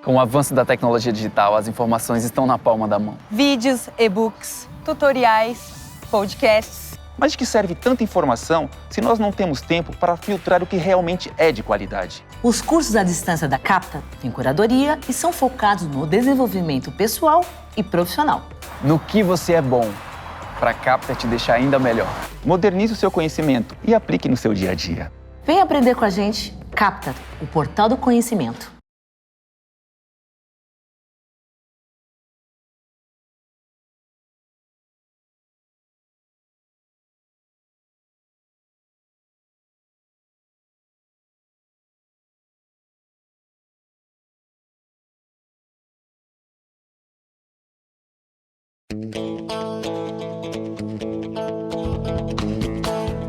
Com o avanço da tecnologia digital, as informações estão na palma da mão. Vídeos, e-books, tutoriais, podcasts. Mas de que serve tanta informação se nós não temos tempo para filtrar o que realmente é de qualidade? Os cursos à distância da Capta têm curadoria e são focados no desenvolvimento pessoal e profissional. No que você é bom, para a Capta te deixar ainda melhor. Modernize o seu conhecimento e aplique no seu dia a dia. Vem aprender com a gente, Capta, o portal do conhecimento.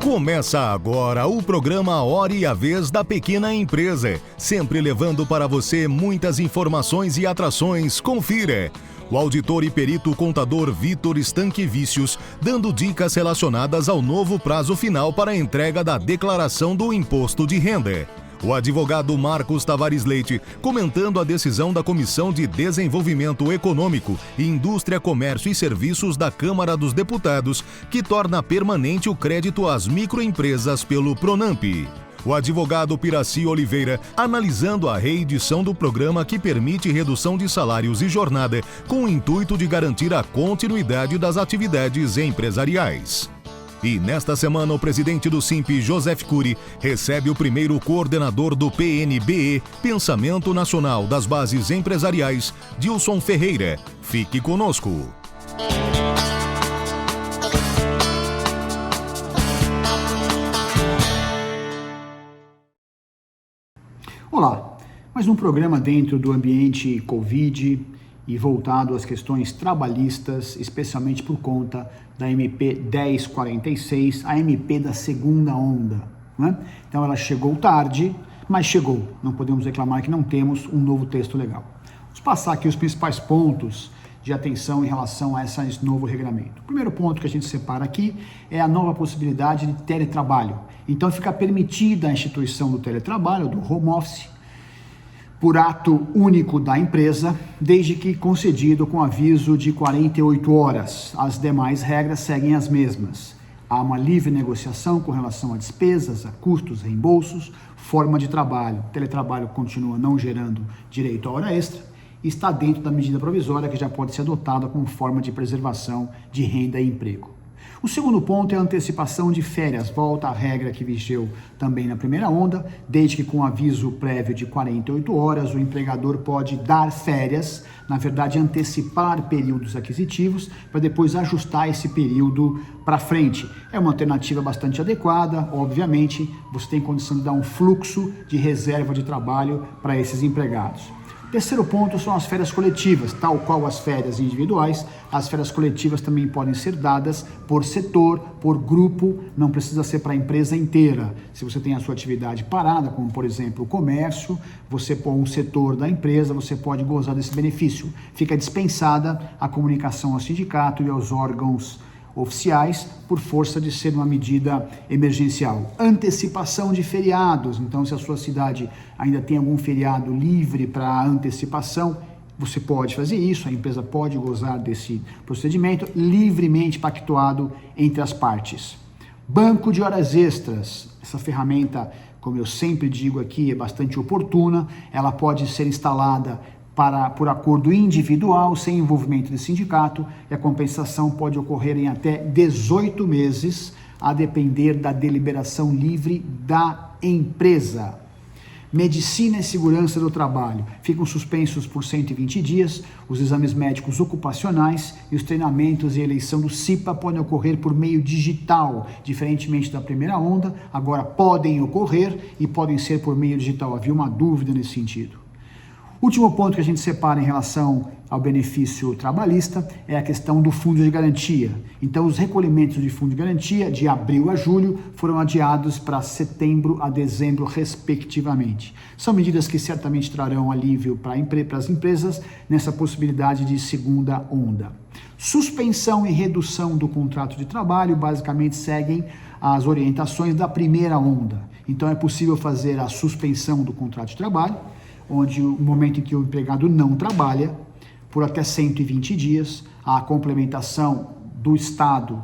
Começa agora o programa Hora e a Vez da Pequena Empresa, sempre levando para você muitas informações e atrações. Confira! O auditor e perito contador Vitor Stanquevicius dando dicas relacionadas ao novo prazo final para a entrega da declaração do imposto de renda. O advogado Marcos Tavares Leite comentando a decisão da Comissão de Desenvolvimento Econômico, Indústria, Comércio e Serviços da Câmara dos Deputados, que torna permanente o crédito às microempresas pelo Pronamp. O advogado Piraci Oliveira analisando a reedição do programa que permite redução de salários e jornada, com o intuito de garantir a continuidade das atividades empresariais. E nesta semana, o presidente do Simp, Joseph Cury, recebe o primeiro coordenador do PNBE, Pensamento Nacional das Bases Empresariais, Dilson Ferreira. Fique conosco. Olá, mais um programa dentro do ambiente Covid e voltado às questões trabalhistas, especialmente por conta da MP 1046, a MP da segunda onda, né? Então ela chegou tarde, mas chegou. Não podemos reclamar que não temos um novo texto legal. Vamos passar aqui os principais pontos de atenção em relação a esse novo regulamento. O primeiro ponto que a gente separa aqui é a nova possibilidade de teletrabalho. Então fica permitida a instituição do teletrabalho, do home office, por ato único da empresa, desde que concedido com aviso de 48 horas. As demais regras seguem as mesmas. Há uma livre negociação com relação a despesas, a custos, reembolsos, forma de trabalho. O teletrabalho continua não gerando direito à hora extra e está dentro da medida provisória que já pode ser adotada como forma de preservação de renda e emprego. O segundo ponto é a antecipação de férias, volta à regra que vigeu também na primeira onda, desde que com aviso prévio de 48 horas o empregador pode dar férias, na verdade antecipar períodos aquisitivos para depois ajustar esse período para frente. É uma alternativa bastante adequada, obviamente você tem condição de dar um fluxo de reserva de trabalho para esses empregados. Terceiro ponto são as férias coletivas, tal qual as férias individuais, as férias coletivas também podem ser dadas por setor, por grupo, não precisa ser para a empresa inteira. Se você tem a sua atividade parada, como por exemplo o comércio, você põe um setor da empresa, você pode gozar desse benefício. Fica dispensada a comunicação ao sindicato e aos órgãos oficiais por força de ser uma medida emergencial. Antecipação de feriados, então se a sua cidade ainda tem algum feriado livre para antecipação, você pode fazer isso, a empresa pode gozar desse procedimento livremente pactuado entre as partes. Banco de horas extras, essa ferramenta, como eu sempre digo aqui, é bastante oportuna, ela pode ser instalada por acordo individual, sem envolvimento de sindicato, e a compensação pode ocorrer em até 18 meses, a depender da deliberação livre da empresa. Medicina e segurança do trabalho. Ficam suspensos por 120 dias, os exames médicos ocupacionais e os treinamentos e eleição do CIPA podem ocorrer por meio digital, diferentemente da primeira onda, agora podem ocorrer e podem ser por meio digital. Havia uma dúvida nesse sentido. Último ponto que a gente separa em relação ao benefício trabalhista é a questão do fundo de garantia. Então, os recolhimentos de fundo de garantia de abril a julho foram adiados para setembro a dezembro, respectivamente. São medidas que certamente trarão alívio para as empresas nessa possibilidade de segunda onda. Suspensão e redução do contrato de trabalho basicamente seguem as orientações da primeira onda. Então é possível fazer a suspensão do contrato de trabalho, onde no momento em que o empregado não trabalha, por até 120 dias, a complementação do Estado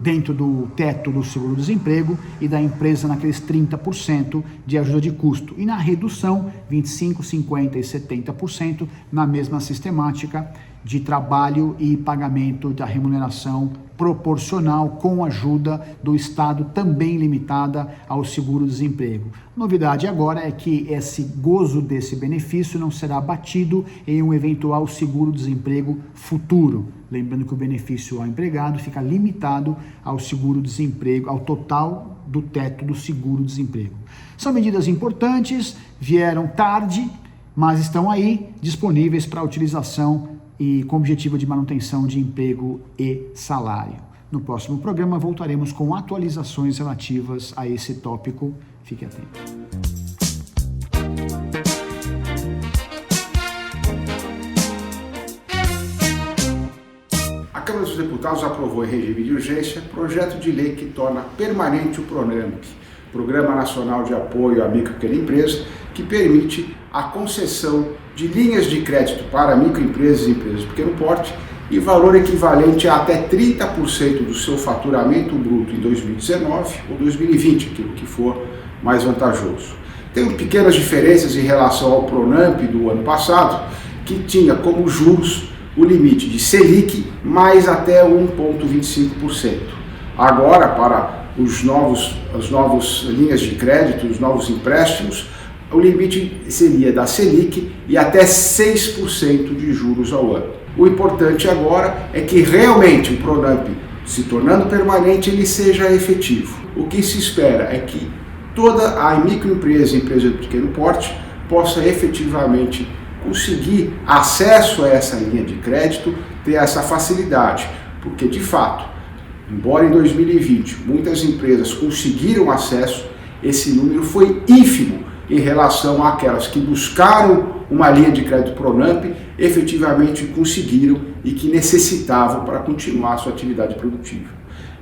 dentro do teto do seguro-desemprego e da empresa naqueles 30% de ajuda de custo. E na redução, 25%, 50% e 70% na mesma sistemática de trabalho e pagamento da remuneração proporcional com ajuda do Estado, também limitada ao seguro-desemprego. Novidade agora é que esse gozo desse benefício não será abatido em um eventual seguro-desemprego futuro. Lembrando que o benefício ao empregado fica limitado ao seguro-desemprego, ao total do teto do seguro-desemprego. São medidas importantes, vieram tarde, mas estão aí disponíveis para utilização e com objetivo de manutenção de emprego e salário. No próximo programa voltaremos com atualizações relativas a esse tópico. Fique atento. A Câmara dos Deputados aprovou em regime de urgência projeto de lei que torna permanente o PRONAMP, Programa Nacional de Apoio à Micro e Pequena Empresa, que permite a concessão de linhas de crédito para microempresas e empresas de pequeno porte e valor equivalente a até 30% do seu faturamento bruto em 2019 ou 2020, aquilo que for mais vantajoso. Tem pequenas diferenças em relação ao PRONAMP do ano passado, que tinha como juros o limite de Selic mais até 1,25%. Agora, para as novas linhas de crédito, os novos empréstimos, o limite seria da Selic e até 6% de juros ao ano. O importante agora é que realmente o PRONAMP, se tornando permanente, ele seja efetivo. O que se espera é que toda a microempresa e empresa de pequeno porte possa efetivamente conseguir acesso a essa linha de crédito, ter essa facilidade, porque de fato, embora em 2020 muitas empresas conseguiram acesso, esse número foi ínfimo em relação àquelas que buscaram uma linha de crédito PRONAMP, efetivamente conseguiram e que necessitavam para continuar a sua atividade produtiva.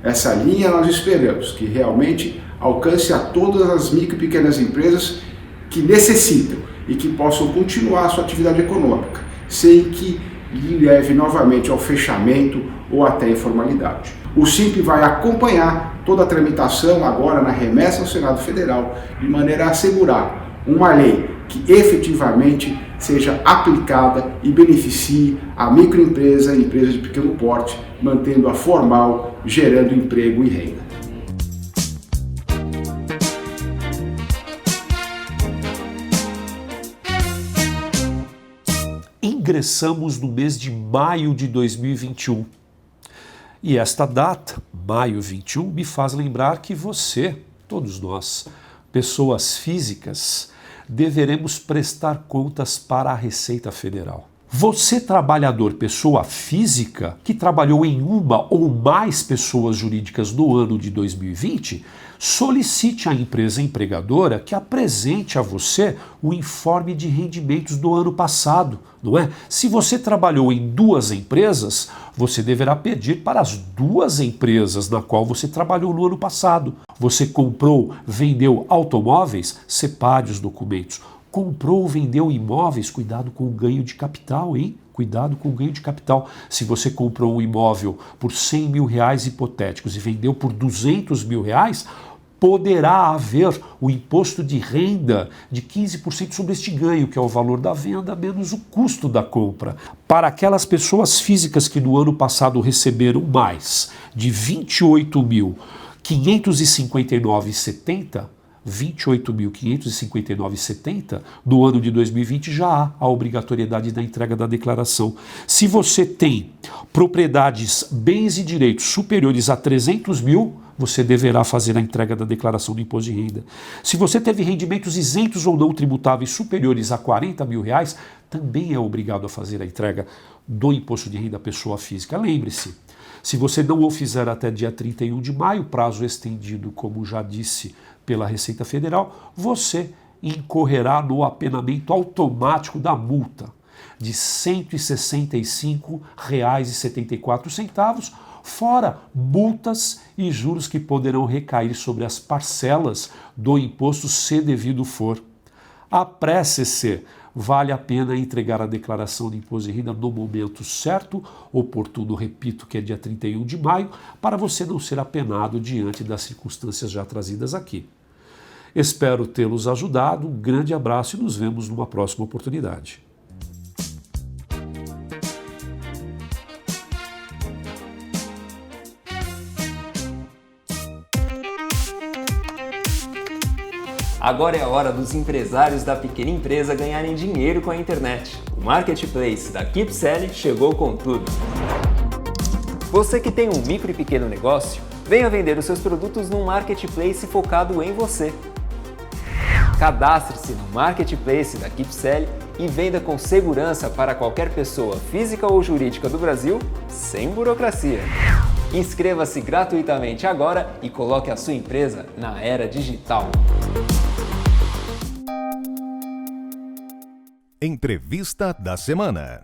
Essa linha nós esperamos que realmente alcance a todas as micro e pequenas empresas que necessitam e que possam continuar a sua atividade econômica, sem que lhe leve novamente ao fechamento ou até informalidade. O SIMP vai acompanhar toda a tramitação agora na remessa ao Senado Federal, de maneira a assegurar uma lei que efetivamente seja aplicada e beneficie a microempresa e empresa de pequeno porte, mantendo-a formal, gerando emprego e renda. Ingressamos no mês de maio de 2021. E esta data, maio 21, me faz lembrar que você, todos nós, pessoas físicas, deveremos prestar contas para a Receita Federal. Você, trabalhador, pessoa física, que trabalhou em uma ou mais pessoas jurídicas no ano de 2020, solicite à empresa empregadora que apresente a você o informe de rendimentos do ano passado, não é? Se você trabalhou em duas empresas, você deverá pedir para as duas empresas na qual você trabalhou no ano passado. Você comprou, vendeu automóveis? Separe os documentos. Comprou ou vendeu imóveis? Cuidado com o ganho de capital, hein? Cuidado com o ganho de capital. Se você comprou um imóvel por R$100 mil hipotéticos e vendeu por R$200 mil, poderá haver o imposto de renda de 15% sobre este ganho, que é o valor da venda menos o custo da compra. Para aquelas pessoas físicas que no ano passado receberam mais de R$28.559,70, 28.559,70, no ano de 2020 já há a obrigatoriedade da entrega da declaração. Se você tem propriedades, bens e direitos superiores a 300 mil, você deverá fazer a entrega da declaração do imposto de renda. Se você teve rendimentos isentos ou não tributáveis superiores a R$40 mil, também é obrigado a fazer a entrega do imposto de renda à pessoa física. Lembre-se, se você não o fizer até dia 31 de maio, prazo estendido, como já disse, pela Receita Federal, você incorrerá no apenamento automático da multa de R$ 165,74 fora multas e juros que poderão recair sobre as parcelas do imposto se devido for. Apresse-se! Vale a pena entregar a declaração de imposto de renda no momento certo, oportuno, repito, que é dia 31 de maio, para você não ser apenado diante das circunstâncias já trazidas aqui. Espero tê-los ajudado, um grande abraço e nos vemos numa próxima oportunidade. Agora é a hora dos empresários da pequena empresa ganharem dinheiro com a internet. O Marketplace da KeepSell chegou com tudo. Você que tem um micro e pequeno negócio, venha vender os seus produtos num Marketplace focado em você. Cadastre-se no Marketplace da KeepSell e venda com segurança para qualquer pessoa física ou jurídica do Brasil, sem burocracia. Inscreva-se gratuitamente agora e coloque a sua empresa na era digital. Entrevista da semana.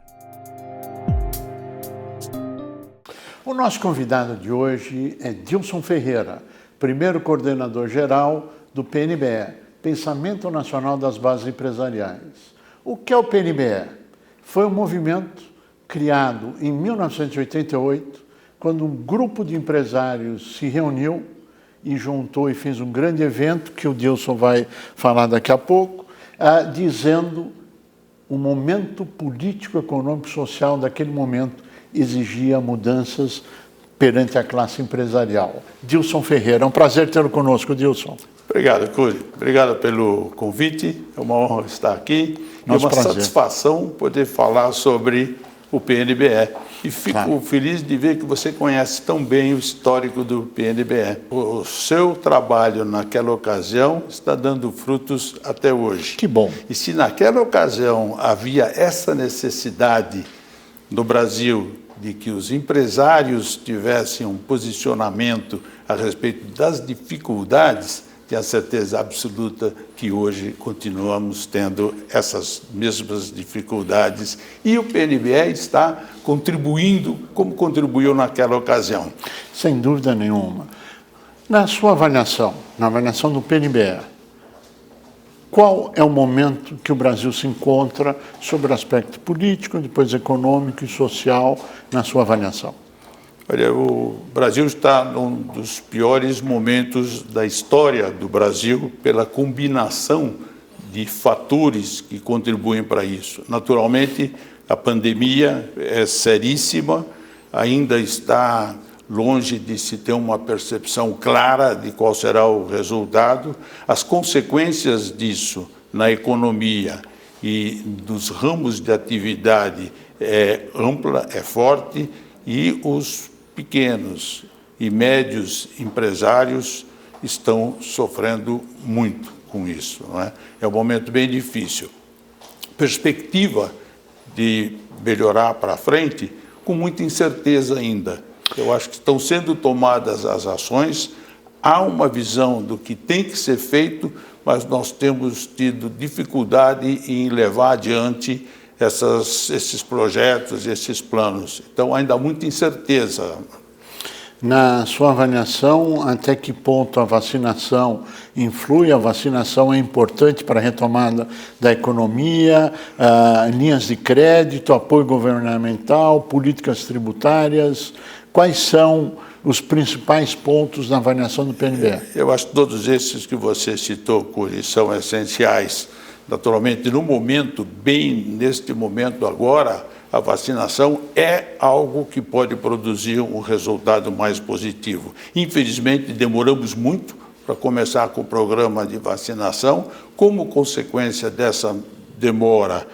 O nosso convidado de hoje é Dilson Ferreira, primeiro coordenador-geral do PNBE, Pensamento Nacional das Bases Empresariais. O que é o PNBE? Foi um movimento criado em 1988, quando um grupo de empresários se reuniu e juntou e fez um grande evento, que o Dilson vai falar daqui a pouco, dizendo o momento político, econômico, social daquele momento exigia mudanças perante a classe empresarial. Dilson Ferreira, é um prazer tê-lo conosco, Dilson. Obrigado, Cury. Obrigado pelo convite. É uma honra estar aqui. Nosso é uma prazer. satisfação poder falar sobre o PNBE. E fico feliz de ver que você conhece tão bem o histórico do PNBE. O seu trabalho naquela ocasião está dando frutos até hoje. Que bom. E se naquela ocasião havia essa necessidade no Brasil de que os empresários tivessem um posicionamento a respeito das dificuldades, tenho a certeza absoluta que hoje continuamos tendo essas mesmas dificuldades e o PNBE está contribuindo como contribuiu naquela ocasião. Sem dúvida nenhuma. Na sua avaliação, na avaliação do PNBE, qual é o momento que o Brasil se encontra sobre o aspecto político, depois econômico e social, na sua avaliação? Olha, o Brasil está num dos piores momentos da história do Brasil pela combinação de fatores que contribuem para isso. Naturalmente, a pandemia é seríssima, ainda está longe de se ter uma percepção clara de qual será o resultado. As consequências disso na economia e nos ramos de atividade é ampla, é forte, e os pequenos e médios empresários estão sofrendo muito com isso, não é? É um momento bem difícil. Perspectiva de melhorar para frente, com muita incerteza ainda. Eu acho que estão sendo tomadas as ações, há uma visão do que tem que ser feito, mas nós temos tido dificuldade em levar adiante esses projetos, esses planos. Então, ainda há muita incerteza. Na sua avaliação, até que ponto a vacinação influi? A vacinação é importante para a retomada da economia, linhas de crédito, apoio governamental, políticas tributárias. Quais são os principais pontos na avaliação do PNBE? Eu acho que todos esses que você citou, Cury, são essenciais. Naturalmente, no momento, bem neste momento agora, a vacinação é algo que pode produzir um resultado mais positivo. Infelizmente, demoramos muito para começar com o programa de vacinação. Como consequência dessa demora,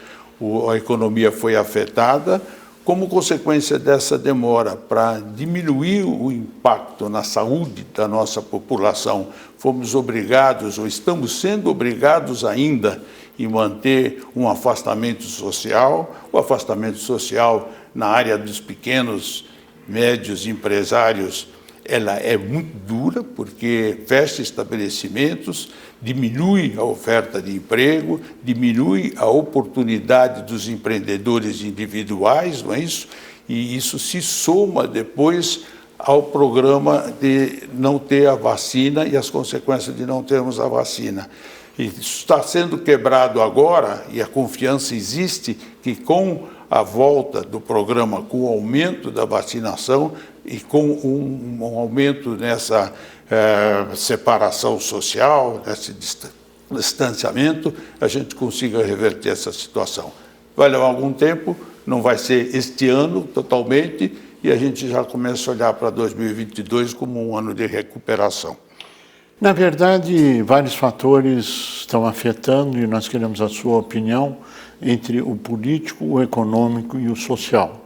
a economia foi afetada. Como consequência dessa demora, para diminuir o impacto na saúde da nossa população, fomos obrigados, ou estamos sendo obrigados ainda, em manter um afastamento social. O afastamento social na área dos pequenos, médios empresários, ela é muito dura, porque fecha estabelecimentos, diminui a oferta de emprego, diminui a oportunidade dos empreendedores individuais, não é isso? E isso se soma depois ao programa de não ter a vacina e as consequências de não termos a vacina. E isso está sendo quebrado agora, e a confiança existe que com a volta do programa, com o aumento da vacinação e com um aumento nessa separação social, nesse distanciamento, a gente consiga reverter essa situação. Vai levar algum tempo, não vai ser este ano totalmente, e a gente já começa a olhar para 2022 como um ano de recuperação. Na verdade, vários fatores estão afetando, e nós queremos a sua opinião, entre o político, o econômico e o social.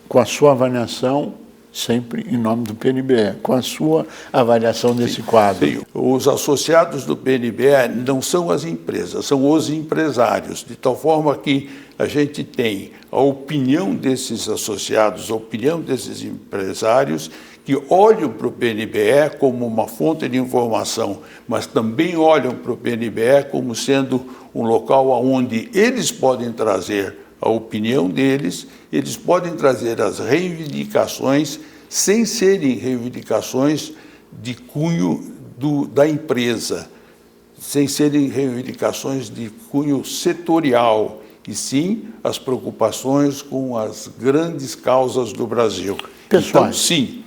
Com a sua avaliação, sempre em nome do PNBE, com a sua avaliação desse quadro. Sim. Os associados do PNBE não são as empresas, são os empresários, de tal forma que a gente tem a opinião desses associados, a opinião desses empresários, que olham para o PNBE como uma fonte de informação, mas também olham para o PNBE como sendo um local onde eles podem trazer a opinião deles, eles podem trazer as reivindicações sem serem reivindicações de cunho da empresa, sem serem reivindicações de cunho setorial, e sim as preocupações com as grandes causas do Brasil. Pessoal. Então, sim,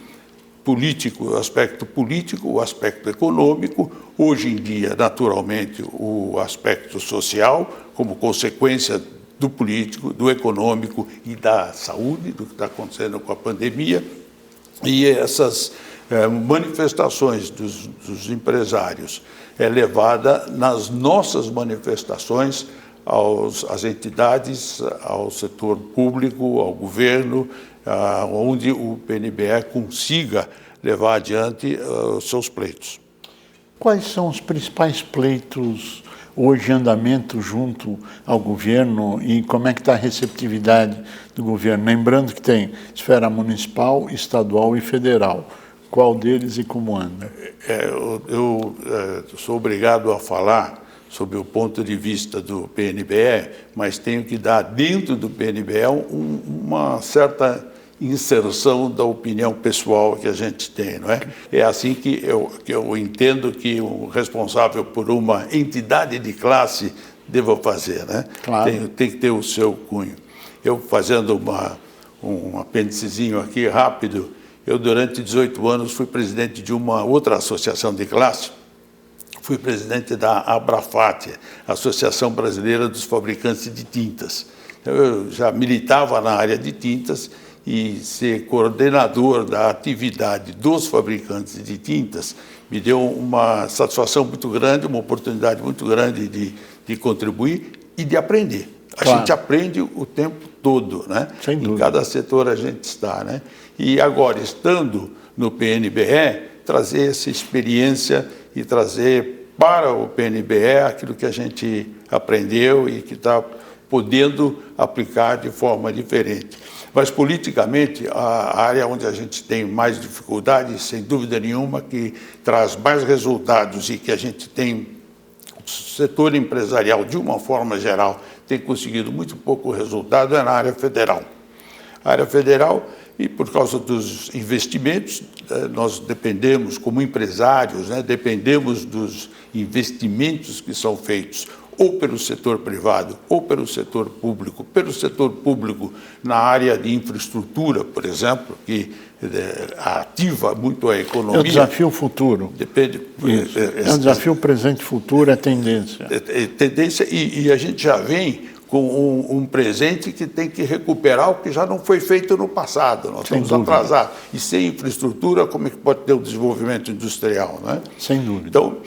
o aspecto econômico, hoje em dia, naturalmente, o aspecto social, como consequência do político, do econômico e da saúde, do que está acontecendo com a pandemia, e essas manifestações dos empresários é levada nas nossas manifestações às entidades, ao setor público, ao governo, onde o PNBE consiga levar adiante os seus pleitos. Quais são os principais pleitos hoje em andamento junto ao governo e como é que está a receptividade do governo? Lembrando que tem esfera municipal, estadual e federal. Qual deles e como anda? Eu sou obrigado a falar sob o ponto de vista do PNBE, mas tenho que dar dentro do PNBE uma certa inserção da opinião pessoal que a gente tem, não é? É assim que eu entendo que o responsável por uma entidade de classe deva fazer, né? Claro. Tem que ter o seu cunho. Eu fazendo um apêndicezinho aqui rápido, eu durante 18 anos fui presidente de uma outra associação de classe, fui presidente da Abrafat, Associação Brasileira dos Fabricantes de Tintas. Eu já militava na área de tintas e ser coordenador da atividade dos fabricantes de tintas me deu uma satisfação muito grande, uma oportunidade muito grande de contribuir e de aprender. A gente aprende o tempo todo, né? Sem dúvida. Em cada setor a gente está, né? E agora, estando no PNBE, trazer essa experiência e trazer para o PNBE aquilo que a gente aprendeu e que está podendo aplicar de forma diferente. Mas, politicamente, a área onde a gente tem mais dificuldade, sem dúvida nenhuma, que traz mais resultados e que a gente tem, o setor empresarial, de uma forma geral, tem conseguido muito pouco resultado, é na área federal. A área federal, e por causa dos investimentos, nós dependemos, como empresários, né, dependemos dos investimentos que são feitos ou pelo setor privado ou pelo setor público. Pelo setor público, na área de infraestrutura, por exemplo, que ativa muito a economia. É o desafio futuro. Depende. É um desafio presente e futuro, é tendência. É tendência, e a gente já vem com um presente que tem que recuperar o que já não foi feito no passado. Nós estamos atrasados. E sem infraestrutura, como é que pode ter o desenvolvimento industrial, não é? Sem dúvida. Então,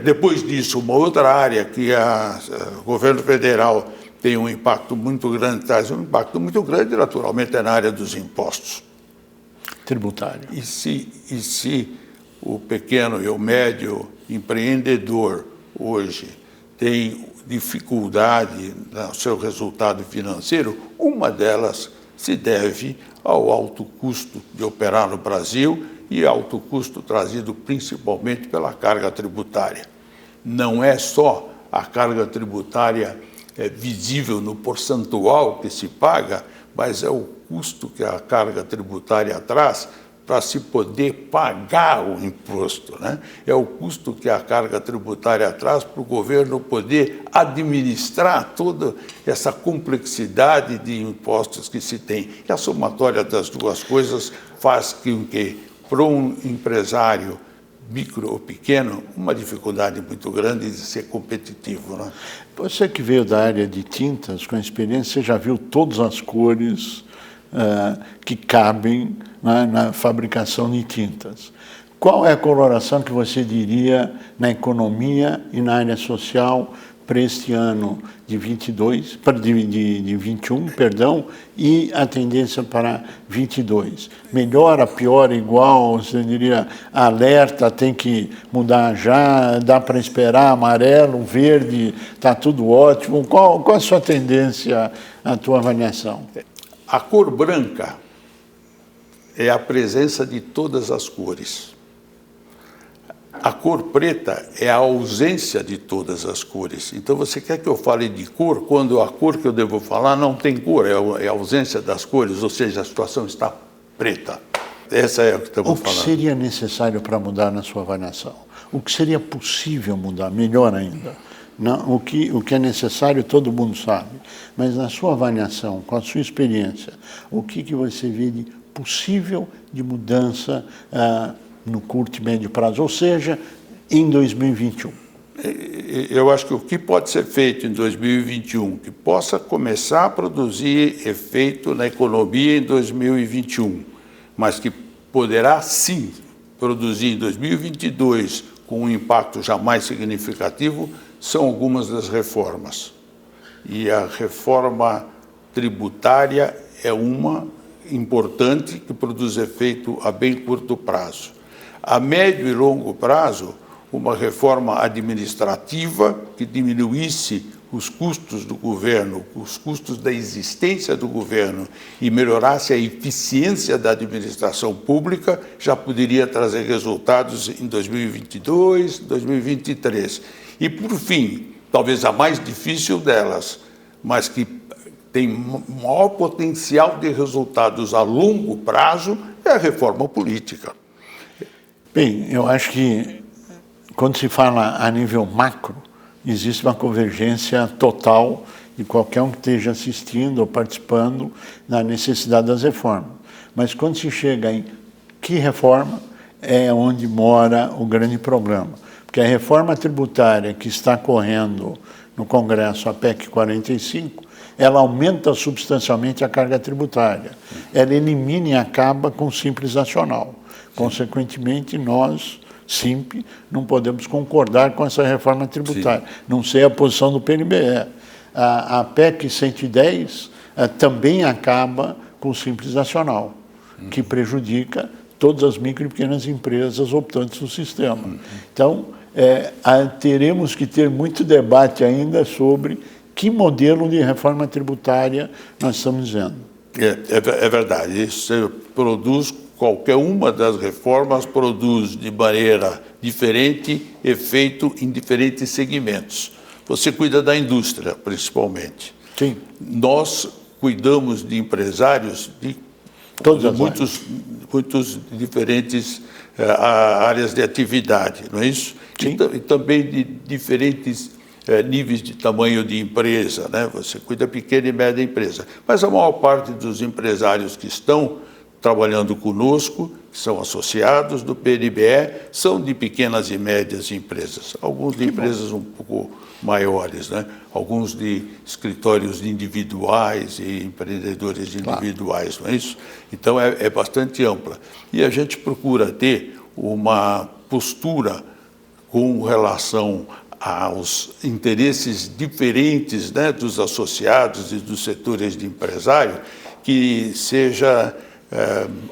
depois disso, uma outra área que o governo federal tem um impacto muito grande, traz um impacto muito grande, naturalmente, é na área dos impostos. Tributário. E se o pequeno e o médio empreendedor hoje tem dificuldade no seu resultado financeiro, uma delas se deve ao alto custo de operar no Brasil e alto custo trazido principalmente pela carga tributária. Não é só a carga tributária visível no percentual que se paga, mas é o custo que a carga tributária traz para se poder pagar o imposto, né? É o custo que a carga tributária traz para o governo poder administrar toda essa complexidade de impostos que se tem. E a somatória das duas coisas faz com que, para um empresário micro ou pequeno, uma dificuldade muito grande de ser competitivo, né? Você que veio da área de tintas, com a experiência, você já viu todas as cores que cabem na fabricação de tintas. Qual é a coloração que você diria na economia e na área social para este ano de 21, perdão, e a tendência para 22? Melhora, piora, igual? Você diria alerta, tem que mudar já, dá para esperar, amarelo, verde, está tudo ótimo? Qual a sua tendência, a tua avaliação? A cor branca é a presença de todas as cores. A cor preta é a ausência de todas as cores. Então, você quer que eu fale de cor quando a cor que eu devo falar não tem cor, é a ausência das cores, ou seja, a situação está preta. Essa é o que estamos falando. O que seria necessário para mudar na sua avaliação? O que seria possível mudar? Melhor ainda. Não, o que é necessário todo mundo sabe, mas na sua avaliação, com a sua experiência, o que você vê de possível de mudança no curto e médio prazo, ou seja, em 2021? Eu acho que o que pode ser feito em 2021, que possa começar a produzir efeito na economia em 2021, mas que poderá sim produzir em 2022 com um impacto já mais significativo, são algumas das reformas. E a reforma tributária é uma importante que produz efeito a bem curto prazo. A médio e longo prazo, uma reforma administrativa que diminuísse os custos do governo, os custos da existência do governo e melhorasse a eficiência da administração pública, já poderia trazer resultados em 2022, 2023. E, por fim, talvez a mais difícil delas, mas que tem maior potencial de resultados a longo prazo, é a reforma política. Bem, eu acho que quando se fala a nível macro, existe uma convergência total de qualquer um que esteja assistindo ou participando na necessidade das reformas. Mas quando se chega em que reforma, é onde mora o grande problema. Porque a reforma tributária que está correndo no Congresso, a PEC 45, ela aumenta substancialmente a carga tributária. Ela elimina e acaba com o Simples Nacional. Consequentemente, nós, SIMP, não podemos concordar com essa reforma tributária. Sim. Não sei a posição do PNBE. A PEC 110 também acaba com o Simples Nacional, que prejudica todas as micro e pequenas empresas optantes no sistema. Então, teremos que ter muito debate ainda sobre que modelo de reforma tributária nós estamos dizendo. É verdade. Isso produz, qualquer uma das reformas produz de maneira diferente efeito em diferentes segmentos. Você cuida da indústria, principalmente. Sim. Nós cuidamos de empresários de muitos diferentes áreas de atividade, não é isso? E também de diferentes níveis de tamanho de empresa, né? Você cuida pequena e média empresa. Mas a maior parte dos empresários que estão trabalhando conosco, que são associados do PNBE, são de pequenas e médias empresas. Alguns de empresas um pouco maiores, né? Alguns de escritórios individuais e empreendedores individuais, não é isso? Então, é bastante ampla. E a gente procura ter uma postura com relação aos interesses diferentes, né, dos associados e dos setores de empresário, que seja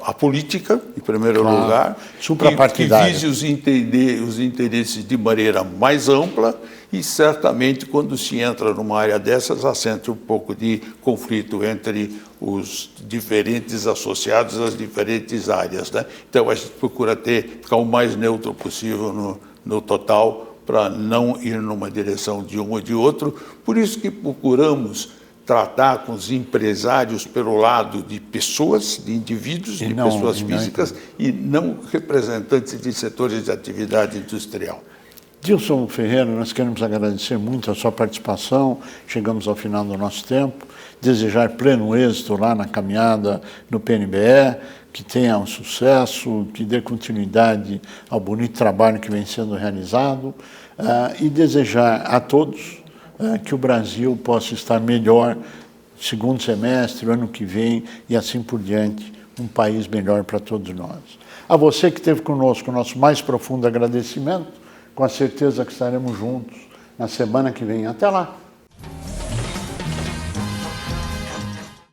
a política, em primeiro lugar, que vise os interesses de maneira mais ampla e, certamente, quando se entra numa área dessas, assente um pouco de conflito entre os diferentes associados às diferentes áreas, né? Então, a gente procura ficar o mais neutro possível no total, para não ir numa direção de um ou de outro. Por isso que procuramos tratar com os empresários pelo lado de pessoas, de indivíduos, de pessoas físicas e não representantes de setores de atividade industrial. Dilson Ferreira, nós queremos agradecer muito a sua participação, chegamos ao final do nosso tempo, desejar pleno êxito lá na caminhada no PNBE, que tenha um sucesso, que dê continuidade ao bonito trabalho que vem sendo realizado e desejar a todos que o Brasil possa estar melhor segundo semestre, ano que vem e assim por diante, um país melhor para todos nós. A você que esteve conosco, o nosso mais profundo agradecimento, com a certeza que estaremos juntos na semana que vem. Até lá!